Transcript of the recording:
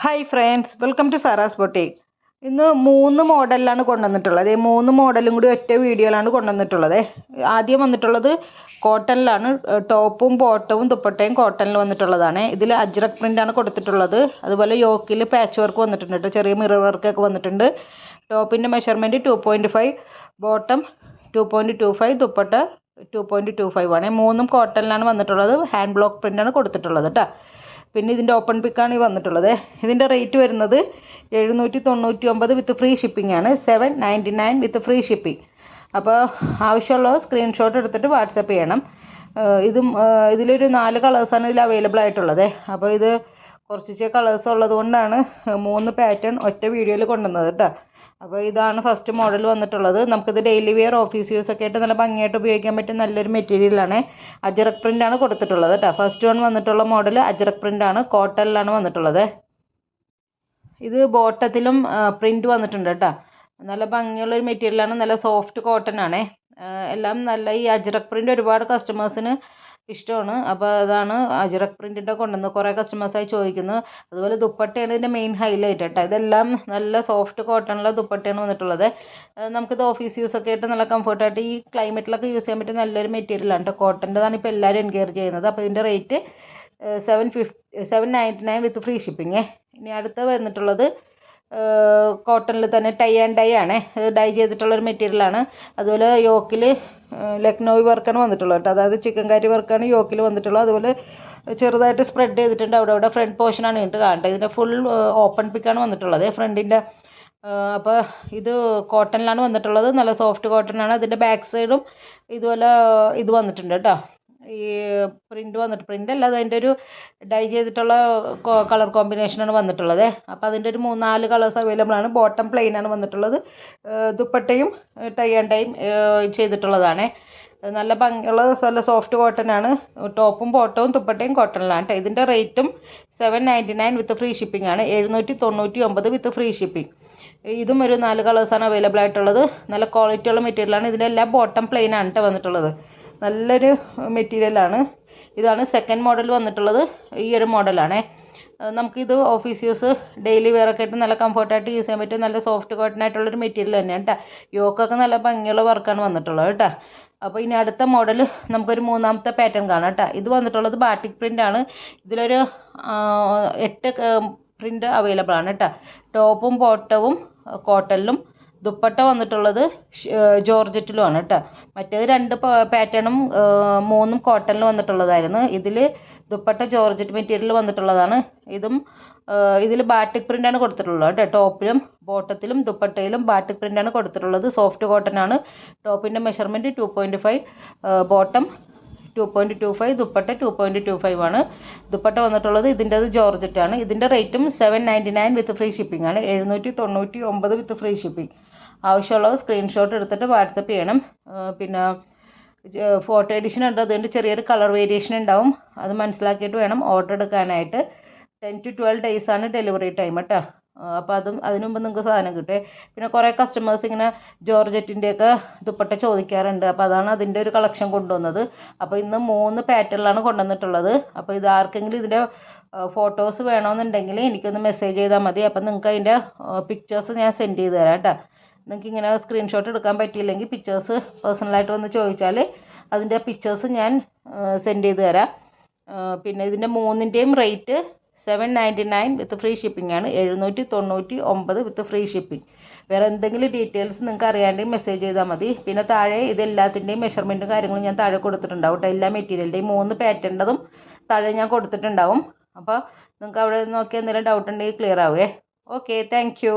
Hi friends, welcome to Sara's boutique. ഇന്ന് 3 മോഡലിലാണ് കൊണ്ടുവന്നിട്ടുള്ളത്. ഈ 3 മോഡലും കൂടി ഒറ്റ വീഡിയോയിലാണ് കൊണ്ടുവന്നിട്ടുള്ളത്. ആദ്യം വന്നിട്ടുള്ളത് കോട്ടണിലാണ്. ടോപ്പും ബോട്ടവും ദുപ്പട്ടയും കോട്ടണിൽ വന്നിട്ടുള്ളതാണ്. ഇതിൽ അജ്രക് പ്രിൻ്റാണ് കൊടുത്തിട്ടുള്ളത്. അതുപോലെ യോക്കിൽ പാച്ച് വർക്ക് വന്നിട്ടുണ്ട് കേട്ടോ, ചെറിയ മിറർ വർക്കൊക്കെ വന്നിട്ടുണ്ട്. ടോപ്പിൻ്റെ മെഷർമെൻറ്റ് 2.5, ബോട്ടം 2.25, ദുപ്പട്ട 2.25 ആണ്. 3ഉം കോട്ടണിലാണ് വന്നിട്ടുള്ളത്. ഹാൻഡ് ബ്ലോക്ക് പ്രിൻ്റാണ് കൊടുത്തിട്ടുള്ളത് കേട്ടോ. പിന്നെ ഇതിൻ്റെ ഓപ്പൺ പിക്കാണ് ഈ വന്നിട്ടുള്ളത്. ഇതിൻ്റെ റേറ്റ് വരുന്നത് 799 വിത്ത് ഫ്രീ ഷിപ്പിംഗ് ആണ്. 799 വിത്ത് ഫ്രീ ഷിപ്പിംഗ്. അപ്പോൾ ആവശ്യമുള്ളവർ സ്ക്രീൻഷോട്ട് എടുത്തിട്ട് വാട്സപ്പ് ചെയ്യണം. ഇതിലൊരു 4 കളേഴ്സാണ് ഇതിൽ അവൈലബിൾ ആയിട്ടുള്ളത്. അപ്പോൾ ഇത് കുറച്ച് കളേഴ്സ് ഉള്ളത് കൊണ്ടാണ് 3 പാറ്റേൺ ഒറ്റ വീഡിയോയിൽ കൊണ്ടുവന്നത് കേട്ടോ. അപ്പോൾ ഇതാണ് ഫസ്റ്റ് മോഡൽ വന്നിട്ടുള്ളത്. നമുക്കിത് ഡെയിലി വെയർ, ഓഫീസ് യൂസ് ഒക്കെ ആയിട്ട് നല്ല ഭംഗിയായിട്ട് ഉപയോഗിക്കാൻ പറ്റും നല്ലൊരു മെറ്റീരിയലാണ്. അജ്രക് പ്രിൻ്റാണ് കൊടുത്തിട്ടുള്ളത് കേട്ടോ. ഫസ്റ്റ് വൺ വന്നിട്ടുള്ള മോഡൽ അജ്രക് പ്രിൻ്റാണ്, കോട്ടണിലാണ് വന്നിട്ടുള്ളത്. ഇത് ബോട്ടത്തിലും പ്രിൻ്റ് വന്നിട്ടുണ്ട് കേട്ടോ. നല്ല ഭംഗിയുള്ളൊരു മെറ്റീരിയലാണ്, നല്ല സോഫ്റ്റ് കോട്ടൺ ആണ്. എല്ലാം നല്ല ഈ അജ്രക് പ്രിൻ്റ് ഒരുപാട് കസ്റ്റമേഴ്സിന് ഇഷ്ടമാണ്. അപ്പോൾ അതാണ് അജ്രക് പ്രിൻ്റിൻ്റെ കൊണ്ടുവന്നത്. കുറേ കസ്റ്റമേഴ്സായി ചോദിക്കുന്നു. അതുപോലെ ദുപ്പട്ടയാണ് ഇതിൻ്റെ മെയിൻ ഹൈലൈറ്റ് കേട്ടോ. ഇതെല്ലാം നല്ല സോഫ്റ്റ് കോട്ടണിലെ ദുപ്പട്ടയാണ് വന്നിട്ടുള്ളത്. നമുക്കിത് ഓഫീസ് യൂസ് ഒക്കെ ആയിട്ട് നല്ല കംഫർട്ടായിട്ട് ഈ ക്ലൈമറ്റിലൊക്കെ യൂസ് ചെയ്യാൻ പറ്റിയ നല്ലൊരു മെറ്റീരിയലാണ് കേട്ടോ. കോട്ടൻ്റെതാണ് ഇപ്പോൾ എല്ലാവരും എൻകറേജ് ചെയ്യുന്നത്. അപ്പോൾ ഇതിൻ്റെ റേറ്റ് 799 വിത്ത് ഫ്രീ ഷിപ്പിംഗ്. ഇനി അടുത്ത് വന്നിട്ടുള്ളത് കോട്ടണിൽ തന്നെ ടൈ ആൻഡ് ഡൈ ആണ്. ഡൈ ചെയ്തിട്ടുള്ളൊരു മെറ്റീരിയലാണ്. അതുപോലെ യോക്കിൽ ലക്നൗവി വർക്കാണ് വന്നിട്ടുള്ളത് കേട്ടോ. അതായത് ചിക്കൻ കാരി വർക്കാണ് യോക്കിൽ വന്നിട്ടുള്ളത്. അതുപോലെ ചെറുതായിട്ട് സ്പ്രെഡ് ചെയ്തിട്ടുണ്ട്. അവിടെ ഫ്രണ്ട് പോർഷനാണ് ഇട്ട് കാണേണ്ടത്. ഇതിൻ്റെ ഫുൾ ഓപ്പൺ പിക്കാണ് വന്നിട്ടുള്ളത് ഫ്രണ്ടിൻ്റെ. അപ്പോൾ ഇത് കോട്ടണിലാണ് വന്നിട്ടുള്ളത്. നല്ല സോഫ്റ്റ് കോട്ടണാണ്. അതിൻ്റെ ബാക്ക് സൈഡും ഇതുപോലെ ഇത് വന്നിട്ടുണ്ട് കേട്ടോ. ഈ പ്രിൻ്റ് അല്ല, അതിൻ്റെ ഒരു ഡൈ ചെയ്തിട്ടുള്ള കളർ കോമ്പിനേഷനാണ് വന്നിട്ടുള്ളത്. അപ്പോൾ അതിൻ്റെ ഒരു 3-4 കളേഴ്സ് അവൈലബിൾ ആണ്. ബോട്ടം പ്ലെയിൻ ആണ് വന്നിട്ടുള്ളത്. ദുപ്പട്ടയും ടൈ ആൻഡ് ഡൈയും ചെയ്തിട്ടുള്ളതാണ്. നല്ല ഭംഗിയുള്ള നല്ല സോഫ്റ്റ് കോട്ടൺ ആണ്. ടോപ്പും ബോട്ടവും ദുപ്പട്ടയും കോട്ടണിലാണ് കേട്ടോ. ഇതിൻ്റെ റേറ്റും 799 വിത്ത് ഫ്രീ ഷിപ്പിംഗ് ആണ്. 799 വിത്ത് ഫ്രീ ഷിപ്പിംഗ്. ഇതും ഒരു 4 കളേഴ്സാണ് അവൈലബിൾ ആയിട്ടുള്ളത്. നല്ല ക്വാളിറ്റിയുള്ള മെറ്റീരിയലാണ്. ഇതിൻ്റെ എല്ലാം ബോട്ടം പ്ലെയിൻ ആണ് കേട്ടോ വന്നിട്ടുള്ളത്. നല്ലൊരു മെറ്റീരിയലാണ്. ഇതാണ് സെക്കൻഡ് മോഡൽ വന്നിട്ടുള്ളത്. ഈ ഒരു മോഡലാണ്. നമുക്കിത് ഓഫീസ് യൂസ്, ഡെയിലി വെയർ ഒക്കെ ആയിട്ട് നല്ല കംഫർട്ടായിട്ട് യൂസ് ചെയ്യാൻ പറ്റും. നല്ല സോഫ്റ്റ് കോട്ടൺ ആയിട്ടുള്ളൊരു മെറ്റീരിയൽ തന്നെയാണ് കേട്ടോ. യോക്കൊക്കെ നല്ല ഭംഗിയുള്ള വർക്കാണ് വന്നിട്ടുള്ളത് കേട്ടോ. അപ്പോൾ ഇനി അടുത്ത മോഡൽ നമുക്കൊരു 3ാമത്തെ പാറ്റേൺ കാണാം കേട്ടോ. ഇത് വന്നിട്ടുള്ളത് ബാട്ടിക് പ്രിൻ്റ് ആണ്. ഇതിലൊരു 8 പ്രിൻ്റ് അവൈലബിൾ ആണ് കേട്ടോ. ടോപ്പും ബോട്ടവും കോട്ടണിലും, ദുപ്പട്ട വന്നിട്ടുള്ളത് ജോർജറ്റിലുമാണ് കേട്ടോ. മറ്റേത് 2 പാറ്റേണും 3ഉം കോട്ടണിൽ വന്നിട്ടുള്ളതായിരുന്നു. ഇതിൽ ദുപ്പട്ട ജോർജറ്റ് മെറ്റീരിയൽ വന്നിട്ടുള്ളതാണ്. ഇതിൽ ബാട്ടിക് പ്രിൻ്റാണ് കൊടുത്തിട്ടുള്ളത് കേട്ടോ. ടോപ്പിലും ബോട്ടത്തിലും ദുപ്പട്ടയിലും ബാട്ടിക് പ്രിൻ്റാണ് കൊടുത്തിട്ടുള്ളത്. സോഫ്റ്റ് കോട്ടൺ ആണ്. ടോപ്പിൻ്റെ മെഷർമെൻറ്റ് 2.5, ബോട്ടം 2.25, ദുപ്പട്ട 2.25 ആണ്. ദുപ്പട്ട വന്നിട്ടുള്ളത് ഇതിൻ്റെത് ജോർജറ്റാണ്. ഇതിൻ്റെ റേറ്റും 799 വിത്ത് ഫ്രീ ഷിപ്പിംഗ് ആണ്. 799 വിത്ത് ഫ്രീ ഷിപ്പിംഗ്. ആവശ്യമുള്ളത് സ്ക്രീൻഷോട്ട് എടുത്തിട്ട് വാട്സപ്പ് ചെയ്യണം. പിന്നെ ഫോട്ടോ എഡിഷൻ ഉണ്ട്. അതുകൊണ്ട് ചെറിയൊരു കളർ വേരിയേഷൻ ഉണ്ടാവും. അത് മനസ്സിലാക്കിയിട്ട് വേണം ഓർഡർ എടുക്കാനായിട്ട്. 10 to 12 days ആണ് ഡെലിവറി ടൈം കേട്ടോ. അപ്പോൾ അതിനു മുമ്പ് നിങ്ങൾക്ക് സാധനം കിട്ടും. പിന്നെ കുറേ കസ്റ്റമേഴ്സ് ഇങ്ങനെ ജോർജറ്റിൻ്റെയൊക്കെ ദുപ്പട്ട ചോദിക്കാറുണ്ട്. അപ്പോൾ അതാണ് അതിൻ്റെ ഒരു കളക്ഷൻ കൊണ്ടുവന്നത്. അപ്പോൾ ഇന്ന് 3 പാറ്റേണിലാണ് കൊണ്ടുവന്നിട്ടുള്ളത്. അപ്പോൾ ഇത് ആർക്കെങ്കിലും ഇതിൻ്റെ ഫോട്ടോസ് വേണമെന്നുണ്ടെങ്കിൽ എനിക്കൊന്ന് മെസ്സേജ് ചെയ്താൽ മതി. അപ്പോൾ നിങ്ങൾക്ക് അതിൻ്റെ പിക്ചേഴ്സ് ഞാൻ സെൻഡ് ചെയ്ത് തരാം കേട്ടോ. നിങ്ങൾക്ക് ഇങ്ങനെ സ്ക്രീൻഷോട്ട് എടുക്കാൻ പറ്റിയില്ലെങ്കിൽ പിക്ചേഴ്സ് പേഴ്സണലായിട്ട് വന്ന് ചോദിച്ചാൽ അതിൻ്റെ പിക്ചേഴ്സ് ഞാൻ സെൻഡ് ചെയ്ത് തരാം. പിന്നെ ഇതിൻ്റെ 3ൻ്റെയും റേറ്റ് 799 വിത്ത് ഫ്രീ ഷിപ്പിംഗ് ആണ്. 799 വിത്ത് ഫ്രീ ഷിപ്പിംഗ്. വേറെ എന്തെങ്കിലും ഡീറ്റെയിൽസ് നിങ്ങൾക്ക് അറിയാണ്ടെങ്കിൽ മെസ്സേജ് ചെയ്താൽ മതി. പിന്നെ താഴെ ഇതെല്ലാത്തിൻ്റെയും മെഷർമെൻറ്റും കാര്യങ്ങളും ഞാൻ താഴെ കൊടുത്തിട്ടുണ്ടാവും കേട്ടോ. എല്ലാ മെറ്റീരിയലിൻ്റെയും 3 പാറ്റേണിൻ്റെതും താഴെ ഞാൻ കൊടുത്തിട്ടുണ്ടാവും. അപ്പോൾ നിങ്ങൾക്ക് അവിടെ നോക്കി എന്തെങ്കിലും ഡൗട്ട് ഉണ്ടെങ്കിൽ ക്ലിയർ ആവുമേ. Okay, thank U.